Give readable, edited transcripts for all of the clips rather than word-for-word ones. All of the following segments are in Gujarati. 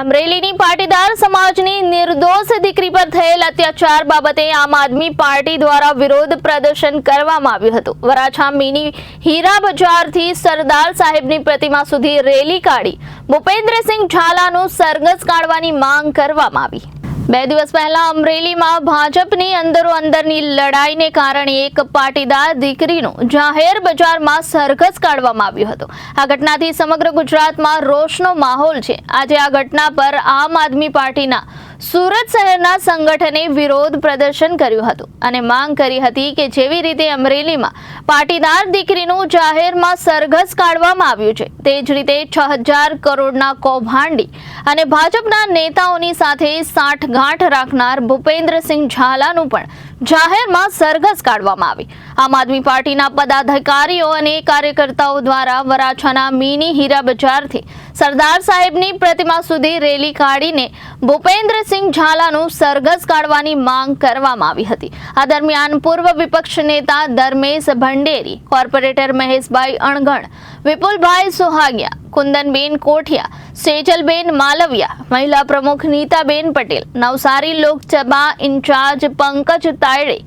અમરેલીની પાટીદાર સમાજની નિર્દોષ દીકરી પર થયેલ અત્યાચાર બાબતે આમ આદમી પાર્ટી દ્વારા વિરોધ પ્રદર્શન કરવામાં આવ્યું હતું। વરાછા મિની હીરા બજારથી સરદાર સાહેબની પ્રતિમા સુધી રેલી કાઢી ભૂપેન્દ્રસિંહ ઝાલાનું સરઘસ કાઢવાની માંગ કરવામાં આવી। 2 દિવસ પહેલા અમરેલીમાં ભાજપની અંદરોઅંદરની લડાઈને કારણે એક પાટીદાર દીકરીનું જાહેર બજારમાં સરઘસ કાઢવામાં આવ્યું હતું। આ ઘટનાથી સમગ્ર ગુજરાતમાં રોષનો માહોલ છે। આજે આ ઘટના પર આમ આદમી પાર્ટીના સુરત શહેરના સંગઠને વિરોધ પ્રદર્શન કર્યું હતું અને માંગ કરી હતી કે જેવી રીતે અમરેલીમાં પાટીદાર દીકરીનું જાહેરમાં સરઘસ કાઢવામાં આવ્યું છે તે જ રીતે 6000 કરોડના કૌભાંડી અને ભાજપના નેતાઓની સાથે સાંઠગાંઠ રાખનાર ભૂપેન્દ્રસિંહ ઝાલાનું પણ જાહેરમાં સરઘસ કાઢવામાં આવી। આમ આદમી પાર્ટીના પદાધિકારીઓ અને કાર્યકર્તાઓ દ્વારા વરાછાના મિની હીરા બજારથી સરદાર સાહેબની પ્રતિમા સુધી રેલી કાઢીને ભૂપેન્દ્રસિંહ ઝાલાનું સરઘસ કાઢવાની માંગ કરવામાં આવી હતી। આ દરમિયાન પૂર્વ વિપક્ષ નેતા ધર્મેશ ભંડેરી, કોર્પોરેટર મહેશભાઈ અણગણ, વિપુલભાઈ સુહાગિયા, કુંદનબેન કોઠિયા, સેજલબેન માલવિયા, મહિલા પ્રમુખ નીતાબેન પટેલ, નવસારી લોકસભા ઇન્ચાર્જ પંકજ તાયડે,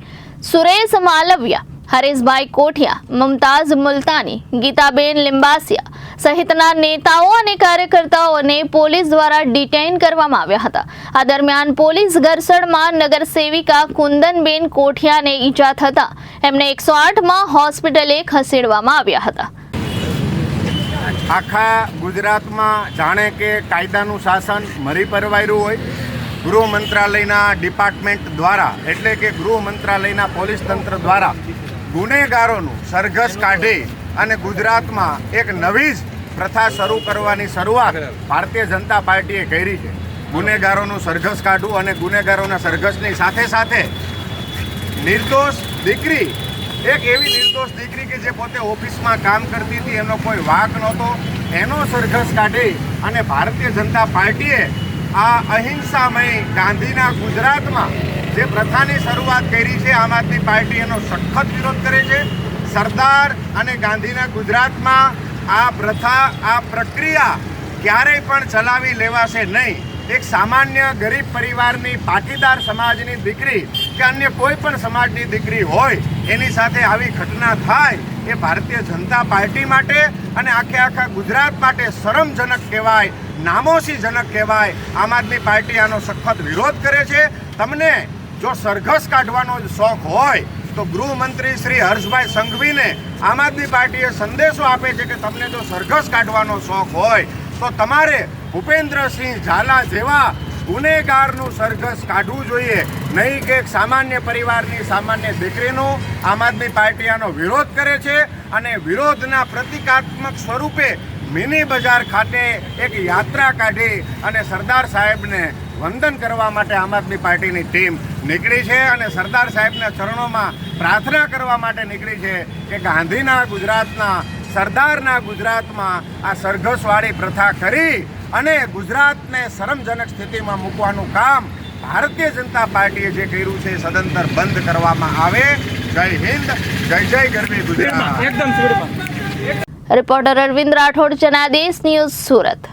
સુરેશ માલવિયા, હરેશભાઈ કોઠિયા, મમતાઝ મુલતાની, ગીતાબેન લિંબાસિયા સહિતના નેતાઓ અને કાર્યકર્તાઓને પોલીસ દ્વારા ડિટેઇન કરવામાં આવ્યા હતા। આ દરમિયાન પોલીસ ઘર્ષણમાં નગરસેવિકા કુંદનબેન કોઠિયાને ઈજા થતા એમને 108માં હોસ્પિટલે ખસેડવામાં આવ્યા હતા। આખા ગુજરાતમાં જાણે કે કાયદાનું શાસન મરી પરવાર્યું હોય। ગૃહ મંત્રાલયના ડિપાર્ટમેન્ટ દ્વારા એટલે કે ગૃહ મંત્રાલયના પોલીસ તંત્ર દ્વારા ગુનેગારોનું સરઘસ કાઢી અને ગુજરાતમાં એક નવી જ પ્રથા શરૂ કરવાની શરૂઆત ભારતીય જનતા પાર્ટીએ કરી છે। ગુનેગારોનું સરઘસ કાઢવું અને ગુનેગારોના સરઘસની સાથે સાથે નિર્દોષ દીકરી, એક એવી નિર્દોષ દીકરી કે જે પોતે ઓફિસમાં કામ કરતી હતી, એનો કોઈ વાંક નહોતો, એનો સરઘસ કાઢી અને ભારતીય જનતા પાર્ટીએ આ અહિંસામય ગાંધીના ગુજરાતમાં જે પ્રથાની શરૂઆત કરી છે, આમ આદમી પાર્ટી એનો સખત વિરોધ કરે છે। સરદાર અને ગાંધીના ગુજરાતમાં આ પ્રથા, આ પ્રક્રિયા ક્યારેય પણ ચલાવી લેવાશે નહીં। એક સામાન્ય ગરીબ પરિવારની પાટીદાર સમાજની દીકરી કે અન્ય કોઈ પણ સમાજની દીકરી હોય એની સાથે આવી ઘટના થાય એ ભારતીય જનતા પાર્ટી માટે અને આખા ગુજરાત માટે શરમજનક કહેવાય, નામોશીજનક કહેવાય। આમ આદમી પાર્ટી આનો સખત વિરોધ કરે છે। તમને જો સરઘસ કાઢવાનો શોખ હોય તો ગૃહમંત્રી શ્રી હર્ષભાઈ સંઘવીને આમ આદમી પાર્ટીએ સંદેશો આપે છે કે તમને જો સરઘસ કાઢવાનો શોખ હોય તો તમારે ભૂપેન્દ્રસિંહ ઝાલા જેવા ગુનેગારનું સરઘસ કાઢવું જોઈએ, નહીં કે એક સામાન્ય પરિવારની સામાન્ય દીકરીનું। આમ આદમી પાર્ટી આનો વિરોધ કરે છે અને વિરોધના પ્રતિકાત્મક સ્વરૂપે મિની બજાર ખાતે એક યાત્રા કાઢી અને સરદાર સાહેબને વંદન કરવા માટે આમ આદમી પાર્ટીની ટીમ નીકળી છે અને સરદાર સાહેબના ચરણોમાં પ્રાર્થના કરવા માટે નીકળી છે કે ગાંધીના ગુજરાતના, સરદારના ગુજરાતમાં આ સરઘસવાળી પ્રથા કરી અને ગુજરાતને શરમજનક સ્થિતિમાં મૂકવાનું કામ ભારતીય જનતા પાર્ટીએ જે કર્યું છે સદંતર બંધ કરવામાં આવે। જય હિન્દ, જય જય ગરવી ગુજરાત। Reporter Arvind Rathod, Janadesh news, Surat.